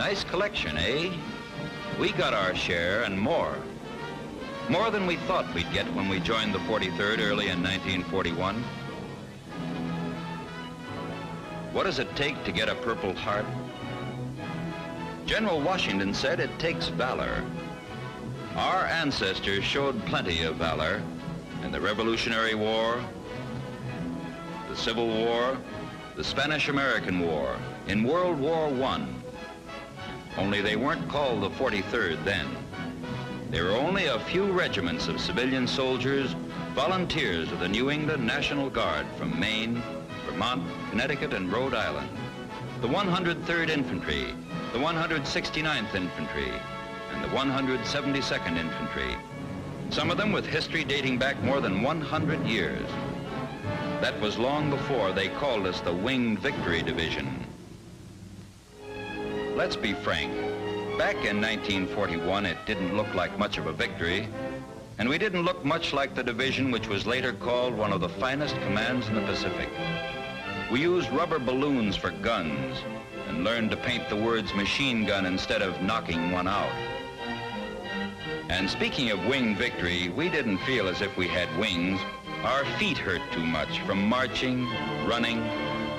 Nice collection, eh? We got our share and more. More than we thought we'd get when we joined the 43rd early in 1941. What does it take to get a Purple Heart? General Washington said it takes valor. Our ancestors showed plenty of valor in the Revolutionary War, the Civil War, the Spanish-American War, in World War I. Only they weren't called the 43rd then. There were only a few regiments of civilian soldiers, volunteers of the New England National Guard from Maine, Vermont, Connecticut, and Rhode Island. The 103rd Infantry, the 169th Infantry, and the 172nd Infantry. Some of them with history dating back more than 100 years. That was long before they called us the Winged Victory Division. Let's be frank. Back in 1941, it didn't look like much of a victory, and we didn't look much like the division which was later called one of the finest commands in the Pacific. We used rubber balloons for guns and learned to paint the words machine gun instead of knocking one out. And speaking of winged victory, we didn't feel as if we had wings. Our feet hurt too much from marching, running,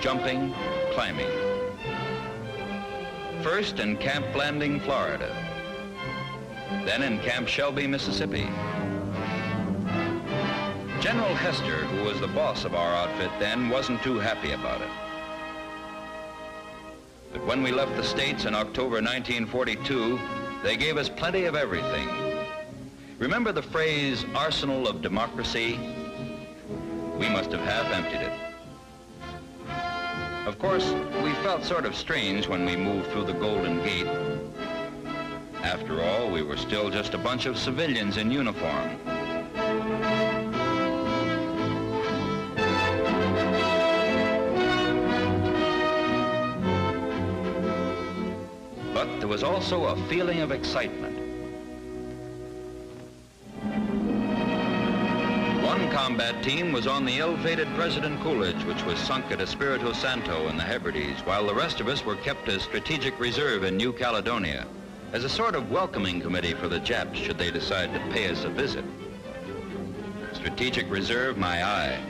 jumping, climbing. First in Camp Blanding, Florida. Then in Camp Shelby, Mississippi. General Hester, who was the boss of our outfit then, wasn't too happy about it. But when we left the States in October 1942, they gave us plenty of everything. Remember the phrase, arsenal of democracy? We must have half emptied it. Of course, we felt sort of strange when we moved through the Golden Gate. After all, we were still just a bunch of civilians in uniform. But there was also a feeling of excitement. One combat team was on the ill-fated President Coolidge, which was sunk at Espiritu Santo in the Hebrides, while the rest of us were kept as strategic reserve in New Caledonia, as a sort of welcoming committee for the Japs should they decide to pay us a visit. Strategic reserve, my eye,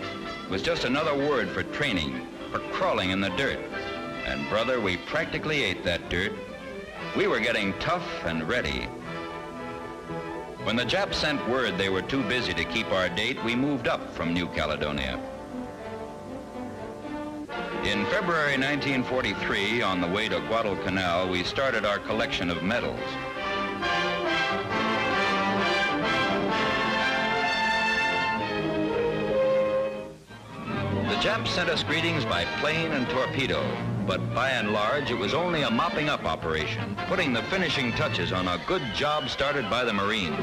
was just another word for training, for crawling in the dirt. And brother, we practically ate that dirt. We were getting tough and ready. When the Japs sent word they were too busy to keep our date, we moved up from New Caledonia. In February 1943, on the way to Guadalcanal, we started our collection of medals. The Japs sent us greetings by plane and torpedo, but by and large, it was only a mopping up operation, putting the finishing touches on a good job started by the Marines.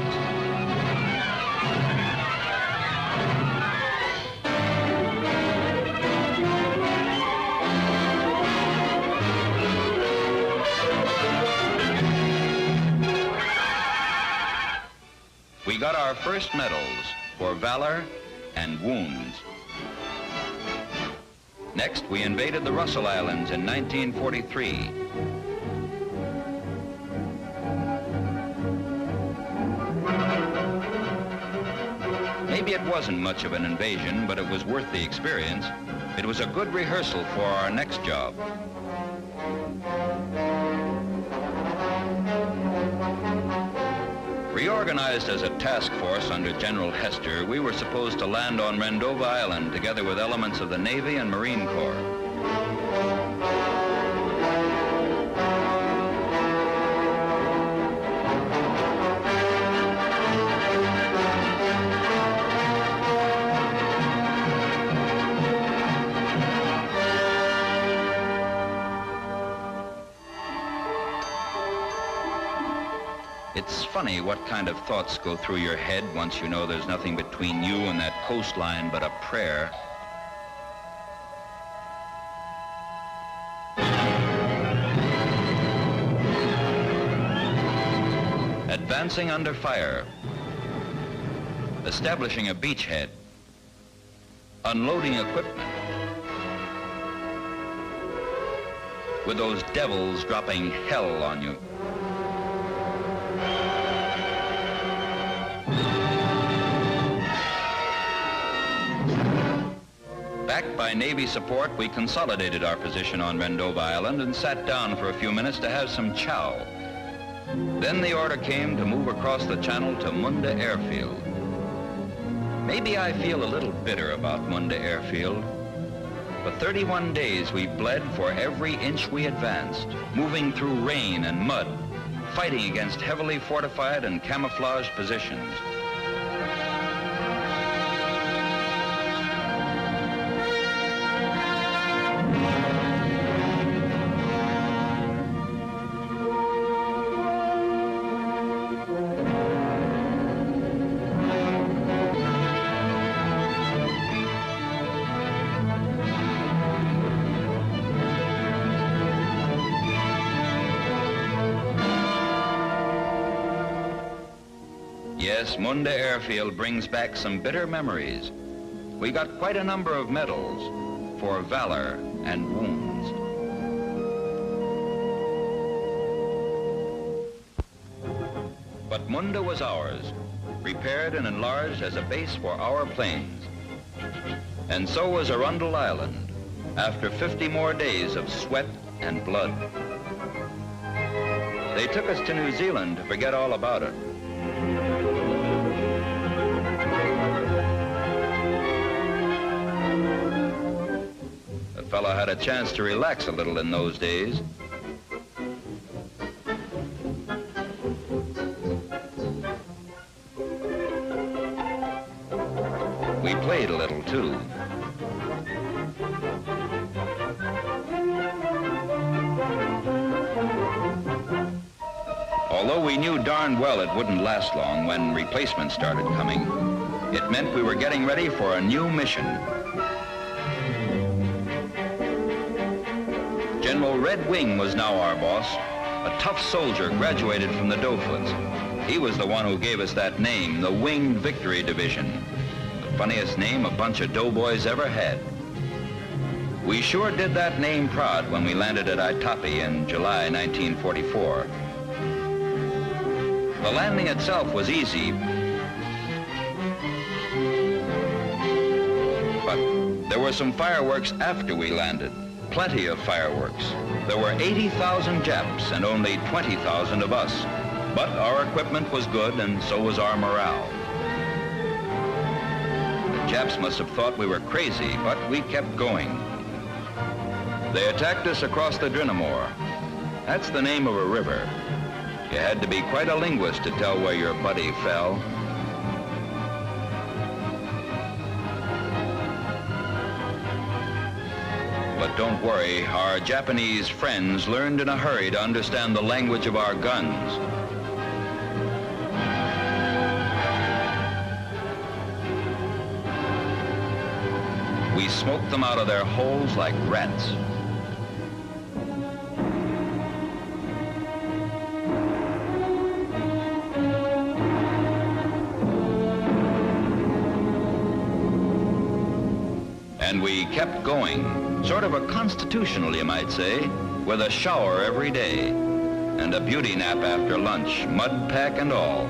We got our first medals for valor and wounds. Next, we invaded the Russell Islands in 1943. Maybe it wasn't much of an invasion, but it was worth the experience. It was a good rehearsal for our next job. Reorganized as a task force under General Hester, we were supposed to land on Rendova Island together with elements of the Navy and Marine Corps. It's funny what kind of thoughts go through your head once you know there's nothing between you and that coastline but a prayer. Advancing under fire. Establishing a beachhead. Unloading equipment. with those devils dropping hell on you. Backed by Navy support, we consolidated our position on Rendova Island and sat down for a few minutes to have some chow. Then the order came to move across the channel to Munda Airfield. Maybe I feel a little bitter about Munda Airfield. For 31 days we bled for every inch we advanced, moving through rain and mud, fighting against heavily fortified and camouflaged positions. Yes, Munda Airfield brings back some bitter memories. We got quite a number of medals for valor and wounds. But Munda was ours, repaired and enlarged as a base for our planes. And so was Arundel Island, after 50 more days of sweat and blood. They took us to New Zealand to forget all about it. The fellow had a chance to relax a little in those days. We played a little too. Although we knew darn well it wouldn't last long when replacements started coming, it meant we were getting ready for a new mission. General Red Wing was now our boss, a tough soldier graduated from the Doughfoots. He was the one who gave us that name, the Winged Victory Division, the funniest name a bunch of doughboys ever had. We sure did that name proud when we landed at Aitapi in July 1944. The landing itself was easy, but there were some fireworks after we landed. Plenty of fireworks. There were 80,000 Japs and only 20,000 of us. But our equipment was good and so was our morale. The Japs must have thought we were crazy, but we kept going. They attacked us across the Drinamore. That's the name of a river. You had to be quite a linguist to tell where your buddy fell. But don't worry, our Japanese friends learned in a hurry to understand the language of our guns. We smoked them out of their holes like rats. And we kept going, sort of a constitutional, you might say, with a shower every day and a beauty nap after lunch, mud pack and all.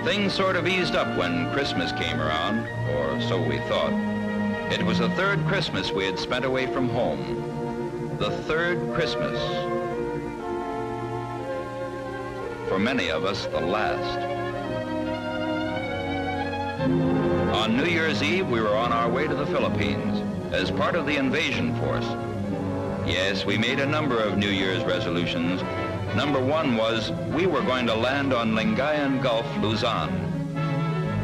Things sort of eased up when Christmas came around, or so we thought. It was the third Christmas we had spent away from home. The third Christmas. For many of us, the last. On New Year's Eve, we were on our way to the Philippines as part of the invasion force. Yes, we made a number of New Year's resolutions. Number one was we were going to land on Lingayen Gulf, Luzon.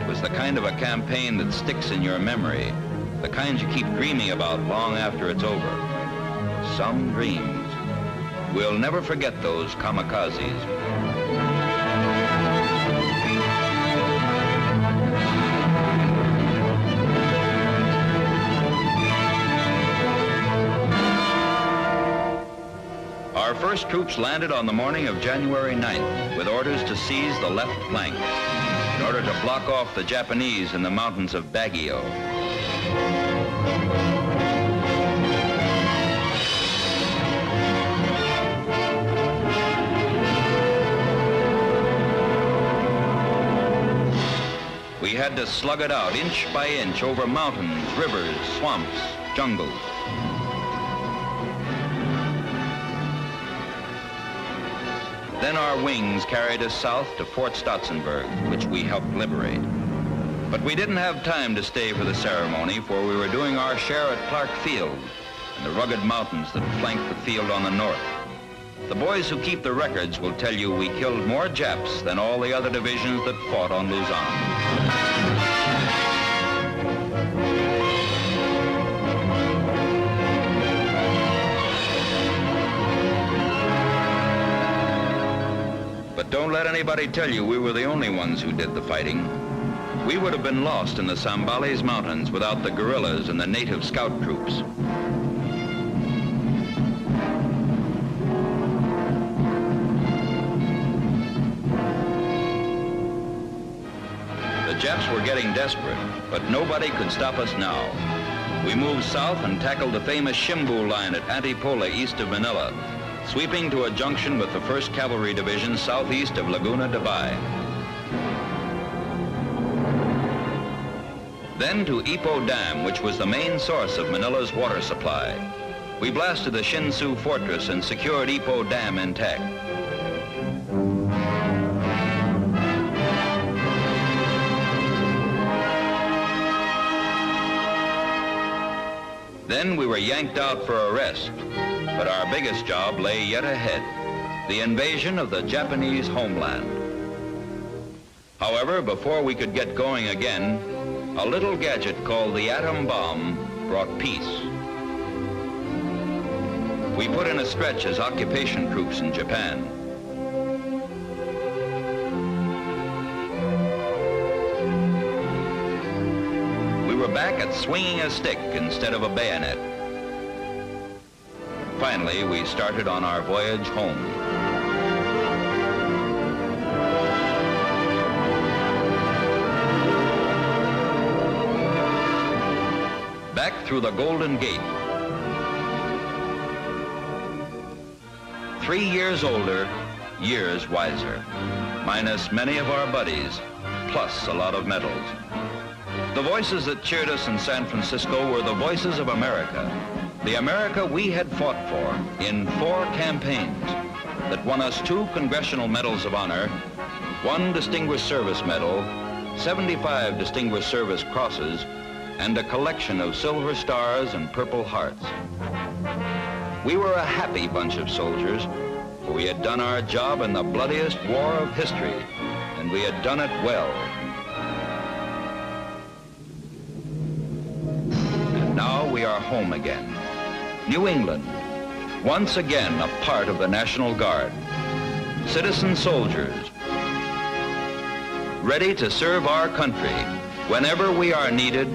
It was the kind of a campaign that sticks in your memory, the kind you keep dreaming about long after it's over. Some dreams. We'll never forget those kamikazes. Our first troops landed on the morning of January 9th with orders to seize the left flank in order to block off the Japanese in the mountains of Baguio. had to slug it out inch by inch over mountains, rivers, swamps, jungles. Then our wings carried us south to Fort Stotzenburg, which we helped liberate. But we didn't have time to stay for the ceremony, for we were doing our share at Clark Field and the rugged mountains that flank the field on the north. The boys who keep the records will tell you we killed more Japs than all the other divisions that fought on Luzon. But don't let anybody tell you we were the only ones who did the fighting. We would have been lost in the Zambales Mountains without the guerrillas and the native scout troops. The Japs were getting desperate, but nobody could stop us now. We moved south and tackled the famous Shimbu line at Antipola east of Manila, sweeping to a junction with the 1st Cavalry Division southeast of Laguna de Bay. Then to Ipoh Dam, which was the main source of Manila's water supply. We blasted the Shinsu fortress and secured Ipoh Dam intact. Then we were yanked out for a rest. But our biggest job lay yet ahead, the invasion of the Japanese homeland. However, before we could get going again, a little gadget called the atom bomb brought peace. We put in a stretch as occupation troops in Japan. We were back at swinging a stick instead of a bayonet. Finally, we started on our voyage home. Back through the Golden Gate. 3 years older, years wiser, minus many of our buddies, plus a lot of medals. The voices that cheered us in San Francisco were the voices of America. The America we had fought for in 4 campaigns that won us 2 Congressional Medals of Honor, 1 Distinguished Service Medal, 75 Distinguished Service Crosses, and a collection of Silver Stars and Purple Hearts. We were a happy bunch of soldiers, for we had done our job in the bloodiest war of history, and we had done it well. And now we are home again. New England, once again a part of the National Guard. Citizen soldiers, ready to serve our country whenever we are needed,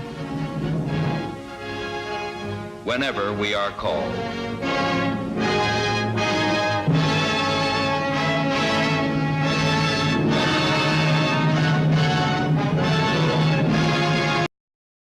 whenever we are called.